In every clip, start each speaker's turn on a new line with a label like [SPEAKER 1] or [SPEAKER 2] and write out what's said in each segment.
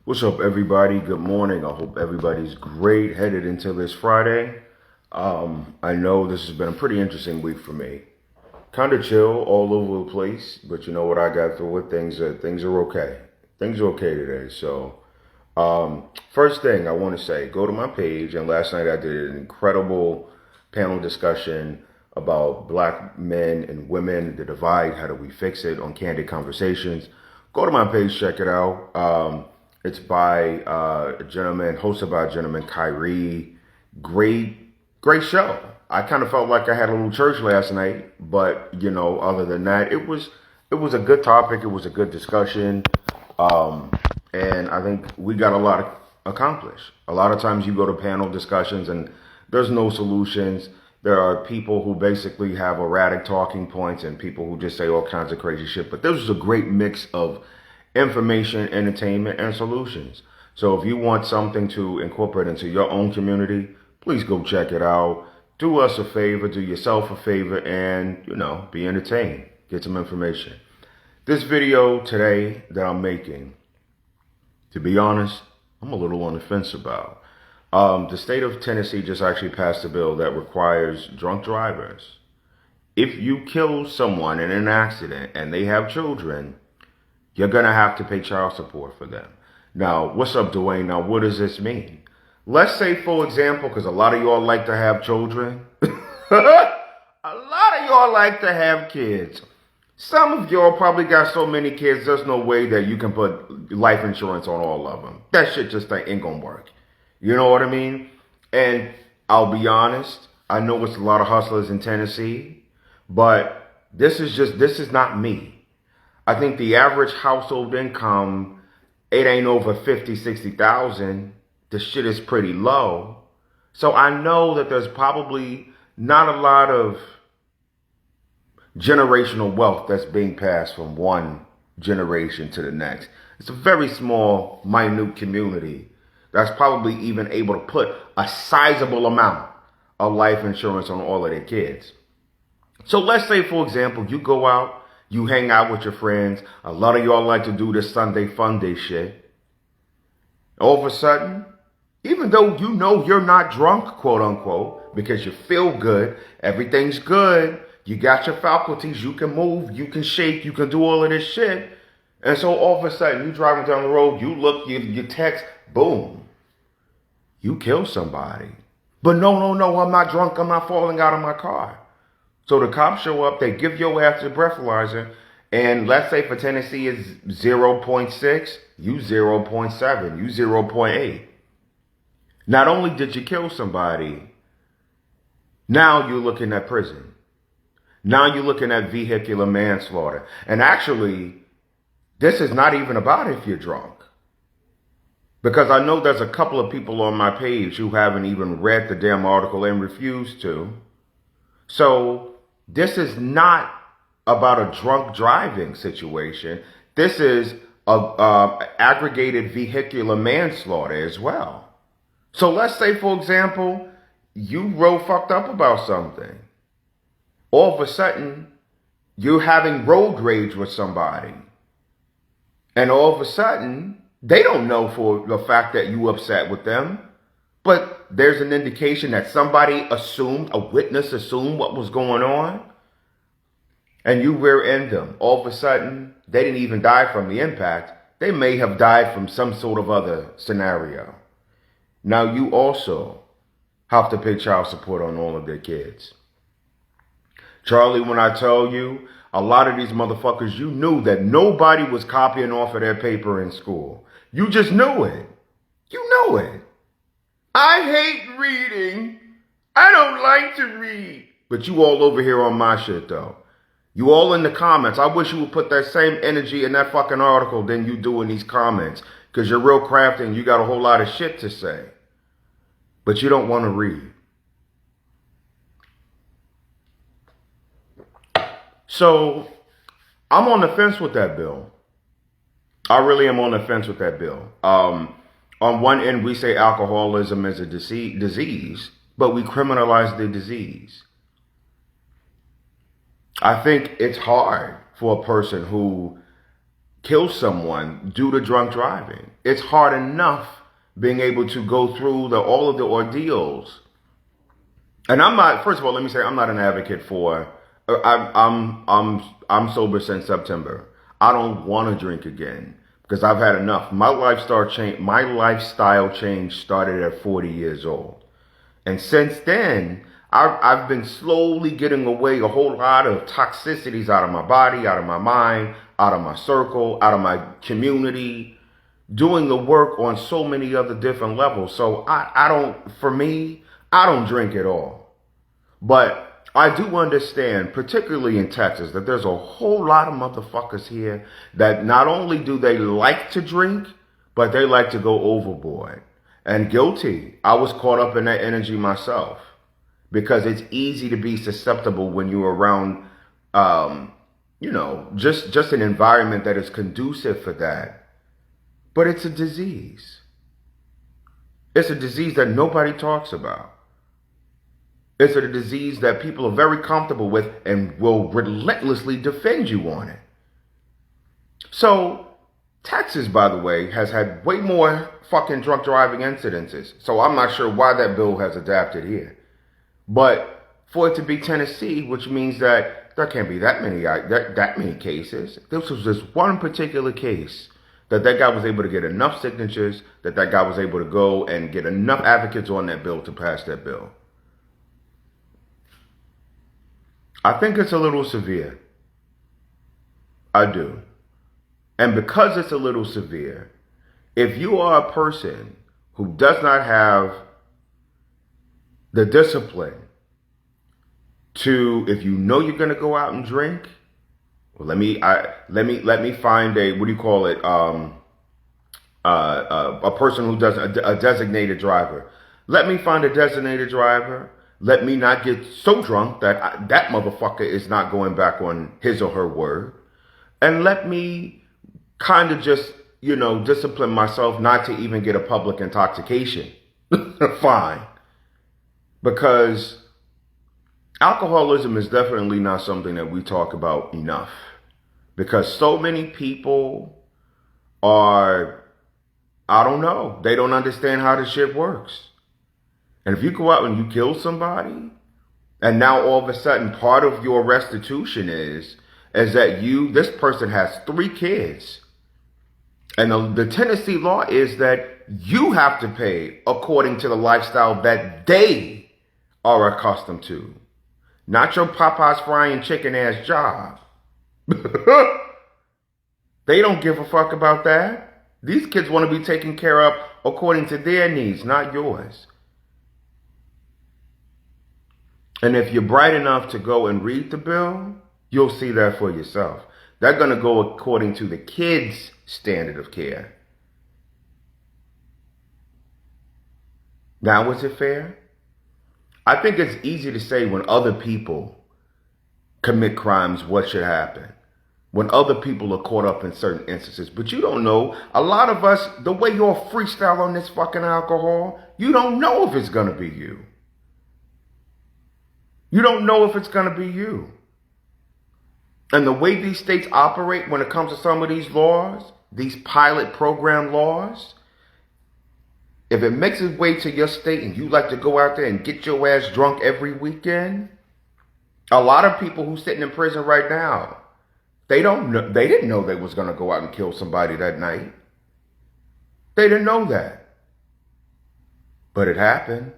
[SPEAKER 1] What's up, everybody? Good morning. I hope everybody's great headed into this Friday. I know this has been a pretty interesting week for me. Kind of chill all over the place, but you know what I got through it? Things are okay. Things are okay today. First thing I want to say, go to my page. And last night I did an incredible panel discussion about black men and women, the divide, how do we fix it on Candid Conversations. Go to my page, check it out. It's by a gentleman, hosted by a gentleman, Kyrie. Great show. I kind of felt like I had a little church last night, but other than that, it was a good topic. It was a good discussion, and I think we got a lot accomplished. A lot of times you go to panel discussions and there's no solutions. There are people who basically have erratic talking points and people who just say all kinds of crazy shit. But this was a great mix of information, entertainment, and solutions. So if you want something to incorporate into your own community, please go check it out. Do us a favor, do yourself a favor, and, be entertained. Get some information. This video today that I'm making, to be honest, I'm a little on the fence about. The state of Tennessee just actually passed a bill that requires drunk drivers. If you kill someone in an accident and they have children, you're going to have to pay child support for them. Now, what's up, Dwayne? Now, what does this mean? Let's say, for example, because a lot of y'all like to have children. A lot of y'all like to have kids. Some of y'all probably got so many kids, there's no way that you can put life insurance on all of them. That shit just ain't gonna work. You know what I mean? And I'll be honest, I know it's a lot of hustlers in Tennessee, but this is not me. I think the average household income, it ain't over 50, 60,000. The shit is pretty low. So I know that there's probably not a lot of generational wealth that's being passed from one generation to the next. It's a very small, minute community that's probably even able to put a sizable amount of life insurance on all of their kids. So let's say, for example, you go out, you hang out with your friends. A lot of y'all like to do this Sunday fun day shit. All of a sudden, even though you know you're not drunk, quote unquote, because you feel good, everything's good, you got your faculties, you can move, you can shake, you can do all of this shit. And so all of a sudden, you driving down the road, you look, you text, boom, you kill somebody. But no, I'm not drunk, I'm not falling out of my car. So the cops show up, they give your ass the breathalyzer, and let's say for Tennessee is 0.6, you 0.7, you 0.8. Not only did you kill somebody, now you're looking at prison. Now you're looking at vehicular manslaughter. And actually, this is not even about if you're drunk. Because I know there's a couple of people on my page who haven't even read the damn article and refused to. So this is not about a drunk driving situation. This is a aggregated vehicular manslaughter as well. So let's say, for example, you real fucked up about something. All of a sudden, you're having road rage with somebody. And all of a sudden, they don't know for the fact that you upset with them. But there's an indication that somebody assumed, a witness assumed what was going on. And you rear end them. All of a sudden, they didn't even die from the impact. They may have died from some sort of other scenario. Now you also have to pay child support on all of their kids. Charlie, when I tell you, a lot of these motherfuckers, you knew that nobody was copying off of their paper in school. You just knew it. You know it. I hate reading. I don't like to read. But you all over here on my shit, though. You all in the comments. I wish you would put that same energy in that fucking article than you do in these comments. Because you're real crafty and you got a whole lot of shit to say. But you don't want to read. So, I'm on the fence with that bill. I really am on the fence with that bill. On one end, we say alcoholism is a disease, but we criminalize the disease. I think it's hard for a person who kills someone due to drunk driving. it's hard enough being able to go through all of the ordeals. And I'm not. First of all, let me say I'm not an advocate for. I'm sober since September. I don't want to drink again because I've had enough. My lifestyle change. My lifestyle change started at 40 years old, and since then, I've been slowly getting away a whole lot of toxicities out of my body, out of my mind, out of my circle, out of my community, doing the work on so many other different levels. So for me, I don't drink at all. But I do understand, particularly in Texas, that there's a whole lot of motherfuckers here that not only do they like to drink, but they like to go overboard. And guilty. I was caught up in that energy myself. Because it's easy to be susceptible when you're around, just an environment that is conducive for that. But it's a disease. It's a disease that nobody talks about. It's a disease that people are very comfortable with and will relentlessly defend you on it. So, Texas, by the way, has had way more fucking drunk driving incidences. So I'm not sure why that bill has adapted here. But for it to be Tennessee, which means that there can't be that many cases. This was just one particular case that guy was able to get enough signatures, that guy was able to go and get enough advocates on that bill to pass that bill. I think it's a little severe. I do. And because it's a little severe, if you are a person who does not have the discipline to, if you know you're going to go out and drink, well, let me find a person who does a designated driver. Let me find a designated driver. Let me not get so drunk that that motherfucker is not going back on his or her word. And let me kind of just, discipline myself not to even get a public intoxication. Fine. Because alcoholism is definitely not something that we talk about enough. Because so many people are, I don't know, they don't understand how this shit works. And if you go out and you kill somebody, and now all of a sudden part of your restitution is that this person has 3 kids. And the Tennessee law is that you have to pay according to the lifestyle that they are accustomed to. Not your Popeye's frying chicken ass job. They don't give a fuck about that. These kids want to be taken care of according to their needs, not yours. And if you're bright enough to go and read the bill, you'll see that for yourself. They're going to go according to the kids' standard of care. Now, is it fair? I think it's easy to say when other people commit crimes what should happen. When other people are caught up in certain instances. But you don't know. A lot of us, the way you're freestyle on this fucking alcohol, you don't know if it's going to be you. You don't know if it's going to be you. And the way these states operate when it comes to some of these laws, these pilot program laws, if it makes its way to your state and you like to go out there and get your ass drunk every weekend, a lot of people who sitting in prison right now, they didn't know they was going to go out and kill somebody that night. They didn't know that. But it happened.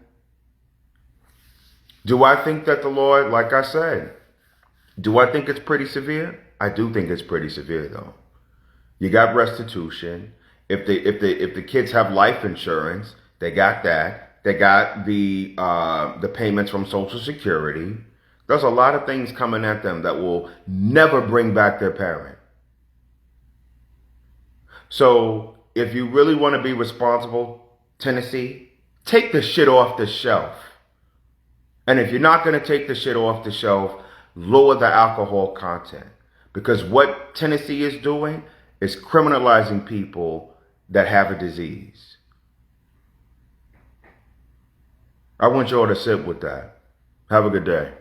[SPEAKER 1] Do I think that the law, like I said, do I think it's pretty severe? I do think it's pretty severe, though. You got restitution. If the kids have life insurance, they got that. They got the payments from Social Security. There's a lot of things coming at them that will never bring back their parent. So if you really want to be responsible, Tennessee, take the shit off the shelf. And if you're not going to take the shit off the shelf, lower the alcohol content. Because what Tennessee is doing is criminalizing people that have a disease. I want you all to sit with that. Have a good day.